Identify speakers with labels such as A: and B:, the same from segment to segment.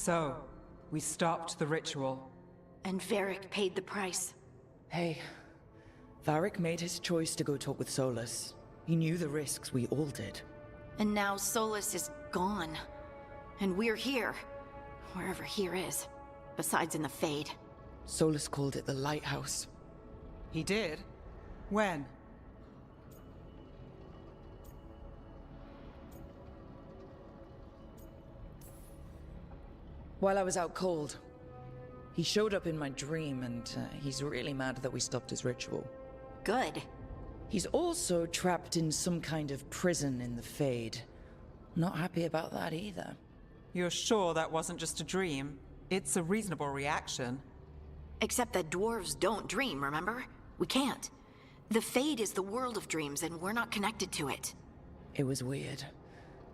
A: So, we stopped the ritual.
B: And Varric paid the price.
C: Hey, Varric made his choice to go talk with Solus. He knew the risks we all did.
B: And now Solus is gone. And we're here. Wherever here is. Besides in the Fade.
C: Solus called it the Lighthouse.
A: He did? When?
C: While I was out cold. He showed up in my dream, and he's really mad that we stopped his ritual.
B: Good.
C: He's also trapped in some kind of prison in the Fade. Not happy about that either.
A: You're sure that wasn't just a dream? It's a reasonable reaction.
B: Except that dwarves don't dream, remember? We can't. The Fade is the world of dreams, and we're not connected to it.
C: It was weird.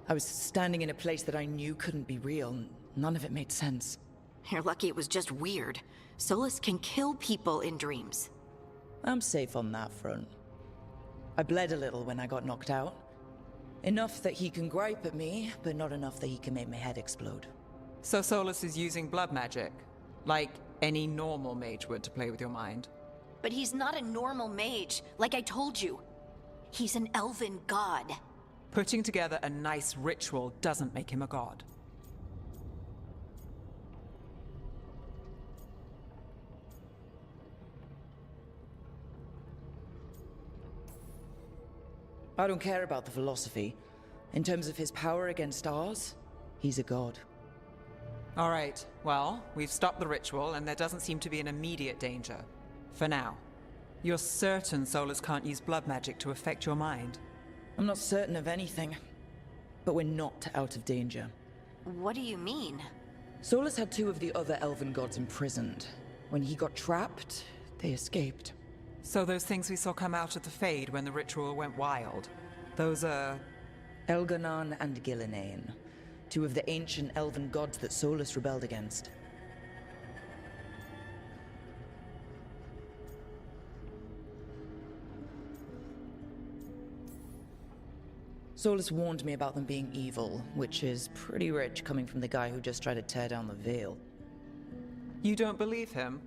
C: I was standing in a place that I knew couldn't be real. None of it made sense.
B: You're lucky it was just weird. Solus can kill people in dreams.
C: I'm safe on that front. I bled a little when I got knocked out. Enough that he can gripe at me, but not enough that he can make my head explode.
A: So Solus is using blood magic? Like any normal mage would to play with your mind?
B: But he's not a normal mage, like I told you. He's an elven god.
A: Putting together a nice ritual doesn't make him a god.
C: I don't care about the philosophy. In terms of his power against ours, he's a god.
A: All right, well, we've stopped the ritual and there doesn't seem to be an immediate danger. For now. You're certain Solus can't use blood magic to affect your mind?
C: I'm not certain of anything. But we're not out of danger.
B: What do you mean?
C: Solus had two of the other elven gods imprisoned. When he got trapped, they escaped.
A: So those things we saw come out of the Fade when the ritual went wild, those are...
C: Elganon and Gillinane, two of the ancient elven gods that Solus rebelled against. Solus warned me about them being evil, which is pretty rich coming from the guy who just tried to tear down the Veil.
A: You don't believe him?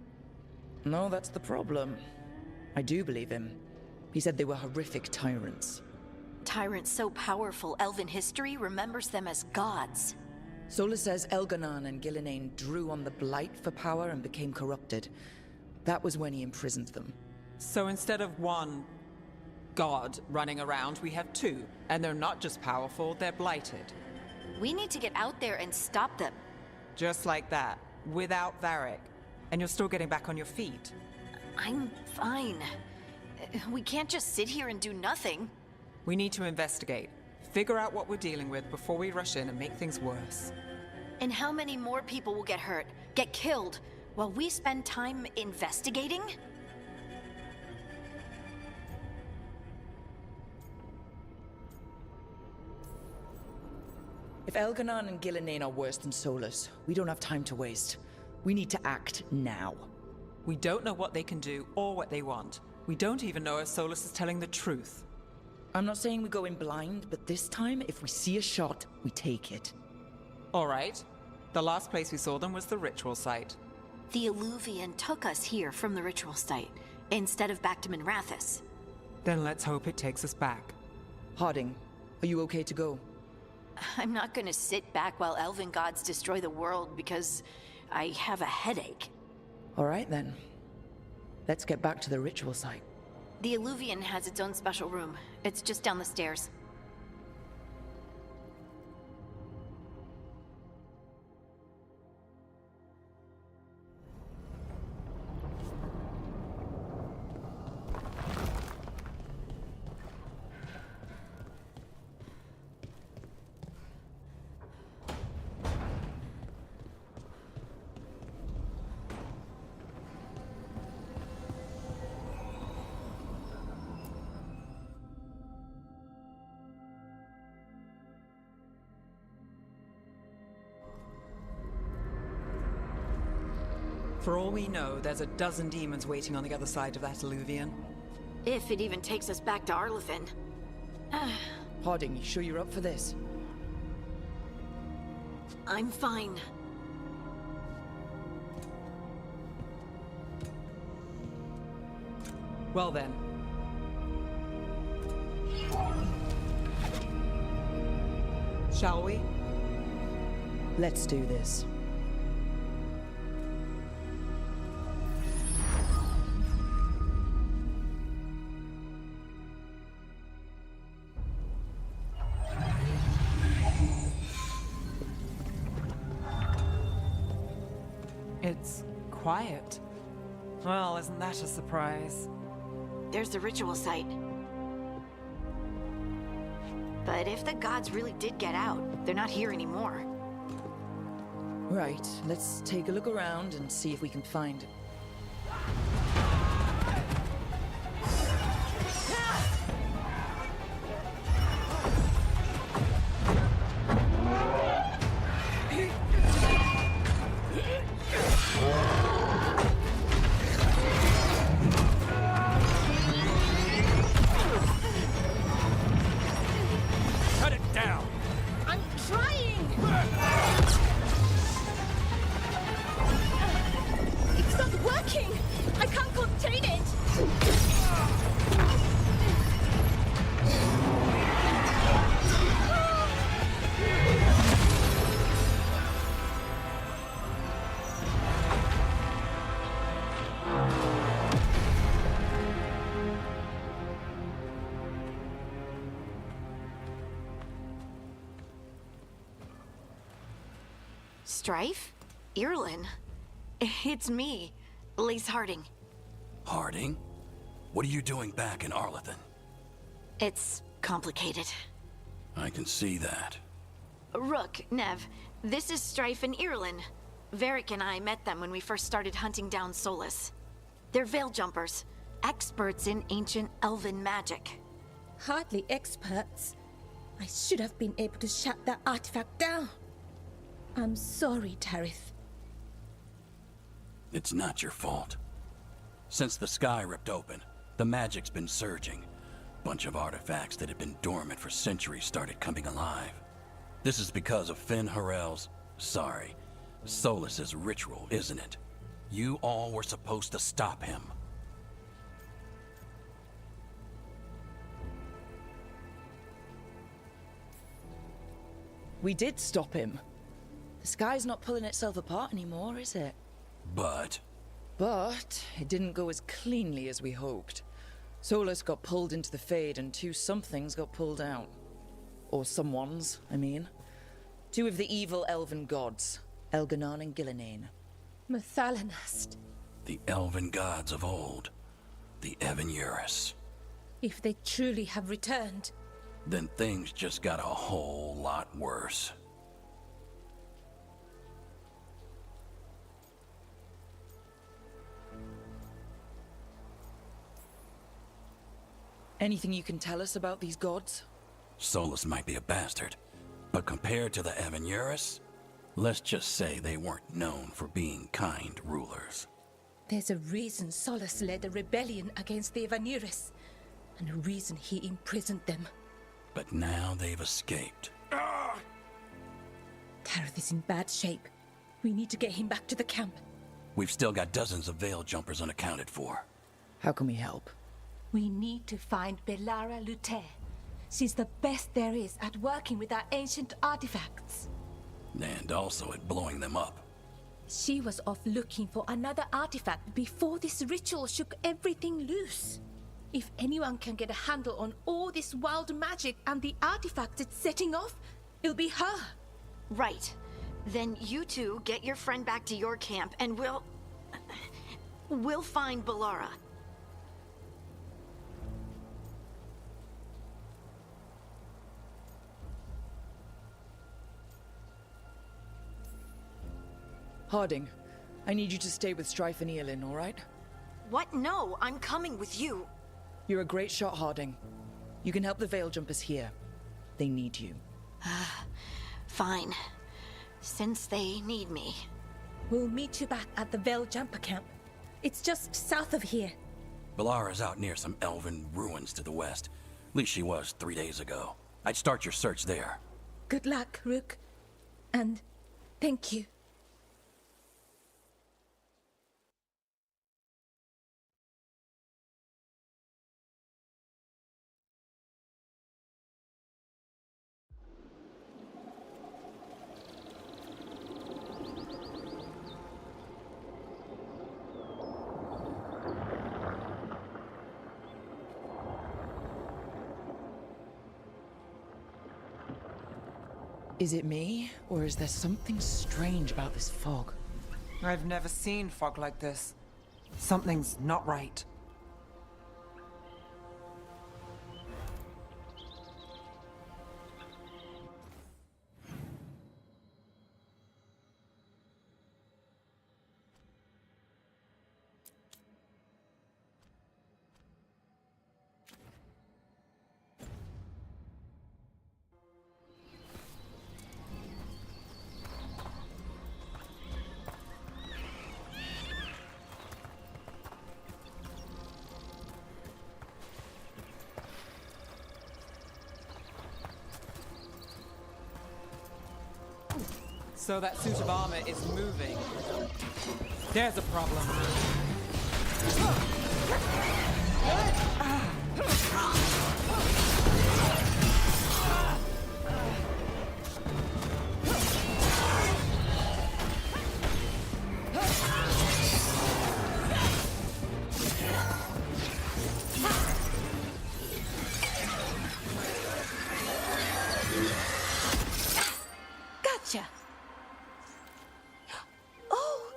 C: No, that's the problem. I do believe him. He said they were horrific tyrants.
B: Tyrants so powerful, elven history remembers them as gods.
C: Solus says Elganon and Gillinane drew on the Blight for power and became corrupted. That was when he imprisoned them.
A: So instead of one god running around, we have two. And they're not just powerful, they're blighted.
B: We need to get out there and stop them.
A: Just like that, without Varric. And you're still getting back on your feet.
B: I'm fine. We can't just sit here and do nothing.
A: We need to investigate. Figure out what we're dealing with before we rush in and make things worse.
B: And how many more people will get hurt, get killed, while we spend time investigating?
C: If Elganon and Gillinane are worse than Solus, we don't have time to waste. We need to act now.
A: We don't know what they can do or what they want. We don't even know if Solus is telling the truth.
C: I'm not saying we go in blind, but this time, if we see a shot, we take it.
A: All right. The last place we saw them was the ritual site.
B: The Illuvian took us here from the ritual site, instead of back to Minrathous.
A: Then let's hope it takes us back.
C: Harding, are you okay to go?
B: I'm not gonna sit back while elven gods destroy the world because I have a headache.
C: All right then. Let's get back to the ritual site.
B: The Illuvian has its own special room. It's just down the stairs.
A: For all we know, there's a dozen demons waiting on the other side of that Illuvian.
B: If it even takes us back to Arlithin.
C: Harding, you sure you're up for this?
B: I'm fine.
A: Well then. Shall we?
C: Let's do this.
A: It's quiet. Well, isn't that a surprise?
B: There's the ritual site. But if the gods really did get out, they're not here anymore.
C: Right, let's take a look around and see if we can find it.
D: Cut it down!
E: I'm trying! It's not working! I can't contain it!
B: Strife? Irlin? It's me, Lise Harding.
D: Harding? What are you doing back in Arlethan?
B: It's complicated.
D: I can see that.
B: Rook, Nev, this is Strife and Irlin. Varric and I met them when we first started hunting down Solus. They're veil jumpers, experts in ancient elven magic.
E: Hardly experts. I should have been able to shut that artifact down. I'm sorry, Tarith.
D: It's not your fault. Since the sky ripped open, the magic's been surging. Bunch of artifacts that had been dormant for centuries started coming alive. This is because of Finn Harel's... Solus's ritual, isn't it? You all were supposed to stop him.
C: We did stop him. The sky's not pulling itself apart anymore, is it?
D: But
C: But it didn't go as cleanly as we hoped. Solus got pulled into the Fade and two somethings got pulled out. Or someones, I mean. Two of the evil elven gods, Elganon and Gillinane.
E: Mathalanast.
D: the elven gods of old, the Evan-Eurus.
E: If they truly have returned.
D: Then things just got a whole lot worse.
C: Anything you can tell us about these gods?
D: Solus might be a bastard, but compared to the Evan-Eurus, let's just say they weren't known for being kind rulers.
E: There's a reason Solus led a rebellion against the Evan-Eurus, and a reason he imprisoned them.
D: But now they've escaped.
E: Tareth is in bad shape. We need to get him back to the camp.
D: We've still got dozens of veil jumpers unaccounted for.
C: How can we help?
E: We need to find Belara Luther. She's the best there is at working with our ancient artifacts.
D: And also at blowing them up.
E: She was off looking for another artifact before this ritual shook everything loose. If anyone can get a handle on all this wild magic and the artifacts it's setting off, it'll be her.
B: Right. Then you two get your friend back to your camp and we'll find Belara.
C: Harding, I need you to stay with Strife and Eolin, all right?
B: What? No, I'm coming with you.
C: You're a great shot, Harding. You can help the Veil Jumpers here. They need you.
B: Fine. Since they need me.
E: We'll meet you back at the Veil Jumper camp. It's just south of here.
D: Belara's out near some elven ruins to the west. At least she was 3 days ago. I'd start your search there.
E: Good luck, Rook. And thank you.
C: Is it me, or is there something strange about this fog?
A: I've never seen fog like this. Something's not right. So that suit of armor is moving. There's a problem.
E: Gotcha. Oh,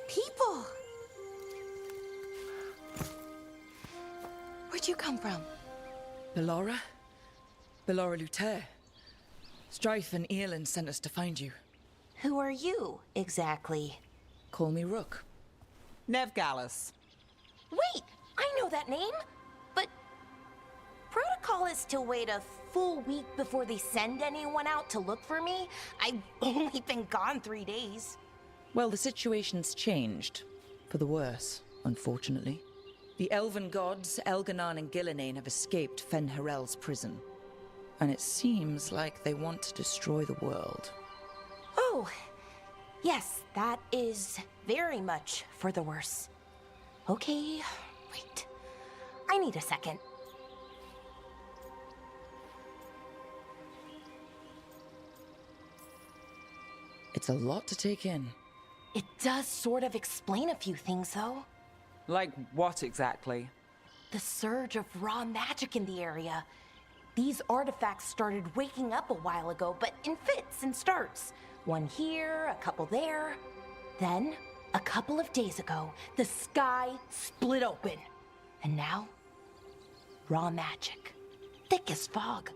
E: people. Where'd you come from?
C: Bellora? Bellora Luther. Strife and Earlin sent us to find you.
F: Who are you, exactly?
C: Call me Rook.
A: Nev Gallus.
F: Wait, I know that name! But protocol is to wait a full week before they send anyone out to look for me? I've only been gone 3 days.
C: Well, the situation's changed. For the worse, unfortunately. The elven gods, Elganan and Gillinane, have escaped Fen'Harel's prison. And it seems like they want to destroy the world.
F: Oh, yes, that is very much for the worse. Okay, wait. I need a second.
C: It's a lot to take in.
F: It does sort of explain a few things, though.
A: Like what exactly?
F: The surge of raw magic in the area. These artifacts started waking up a while ago, but in fits and starts. One here, a couple there. Then, a couple of days ago, the sky split open. And now, raw magic. Thick as fog.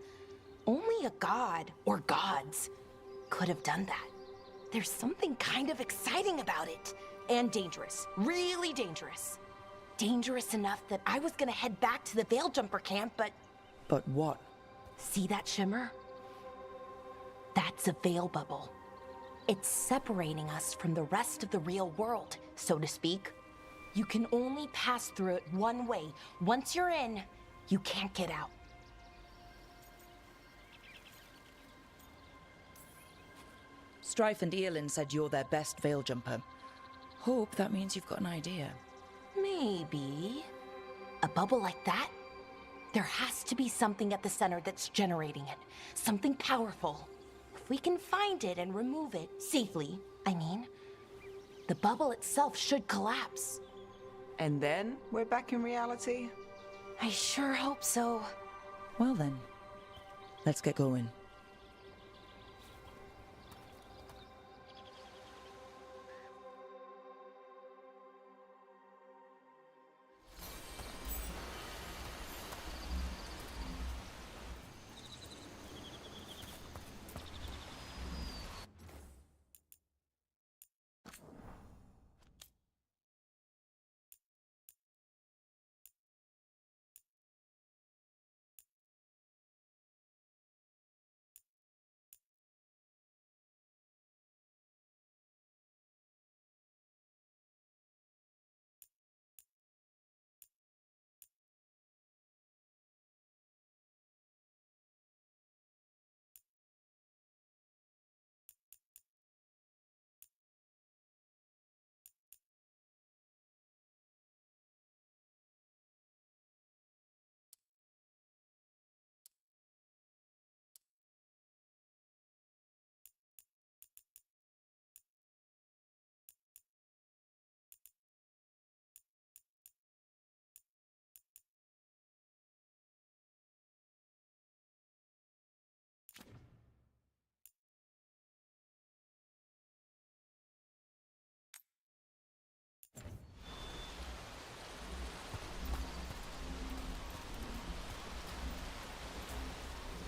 F: Only a god, or gods, could have done that. There's something kind of exciting about it. And dangerous. Really dangerous. Dangerous enough that I was gonna head back to the Veiljumper camp, but...
C: But what?
F: See that shimmer? That's a veil bubble. It's separating us from the rest of the real world, so to speak. You can only pass through it one way. Once you're in, you can't get out.
C: Strife and Earlin said you're their best Veiljumper. Hope that means you've got an idea.
F: Maybe. A bubble like that? There has to be something at the center that's generating it. Something powerful. If we can find it and remove it, safely, I mean, the bubble itself should collapse.
A: And then we're back in reality?
F: I sure hope so.
C: Well then, let's get going.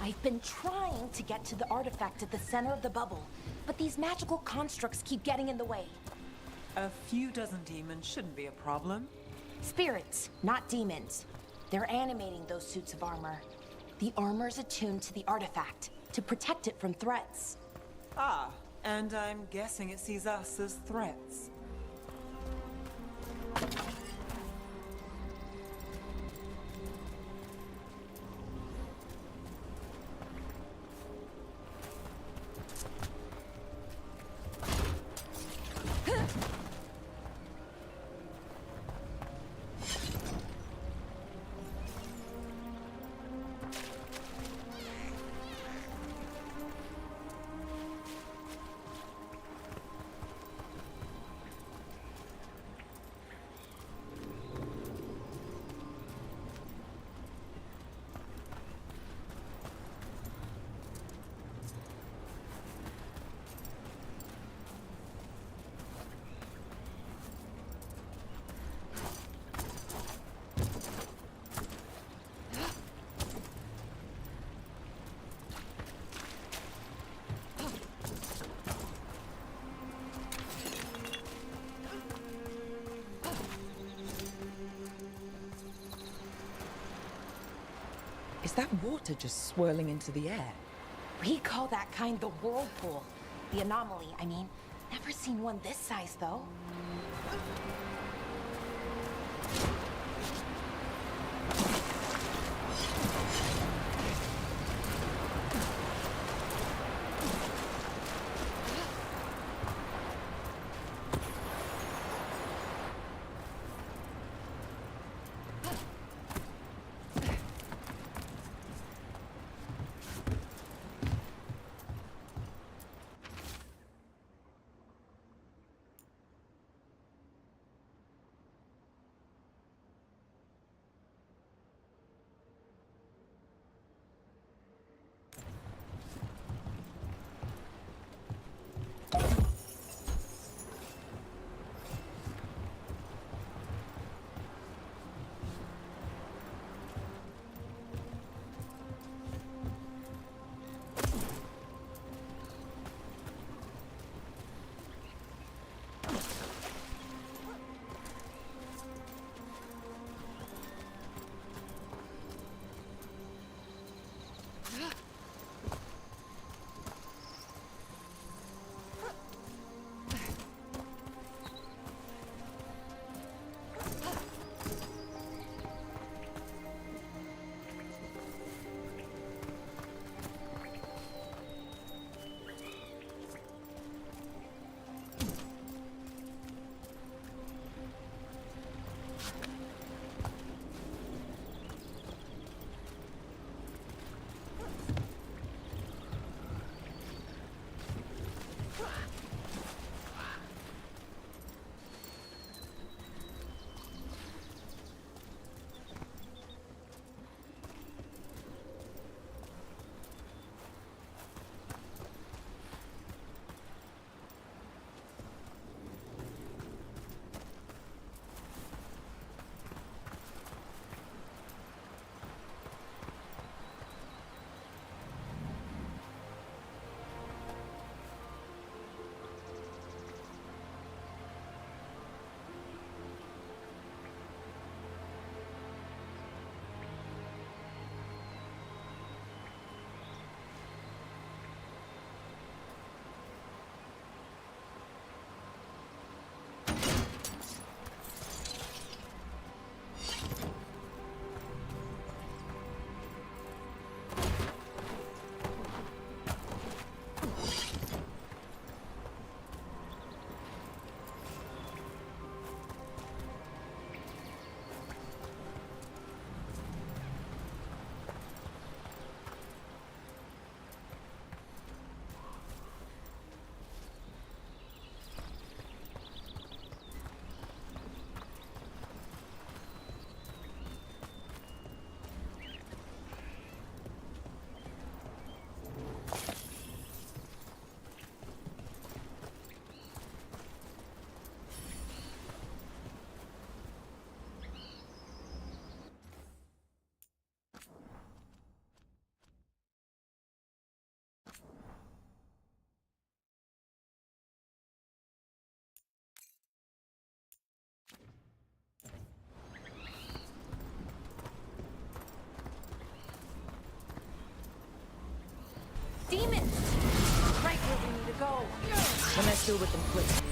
F: I've been trying to get to the artifact at the center of the bubble, but these magical constructs keep getting in the way.
A: A few dozen demons shouldn't be a problem.
F: Spirits, not demons. They're animating those suits of armor. The armor's attuned to the artifact, to protect it from threats.
A: Ah, and I'm guessing it sees us as threats.
C: Is that water just swirling into the air?
F: We call that kind the whirlpool. The anomaly, I mean. Never seen one this size, though.
E: deal with them quick.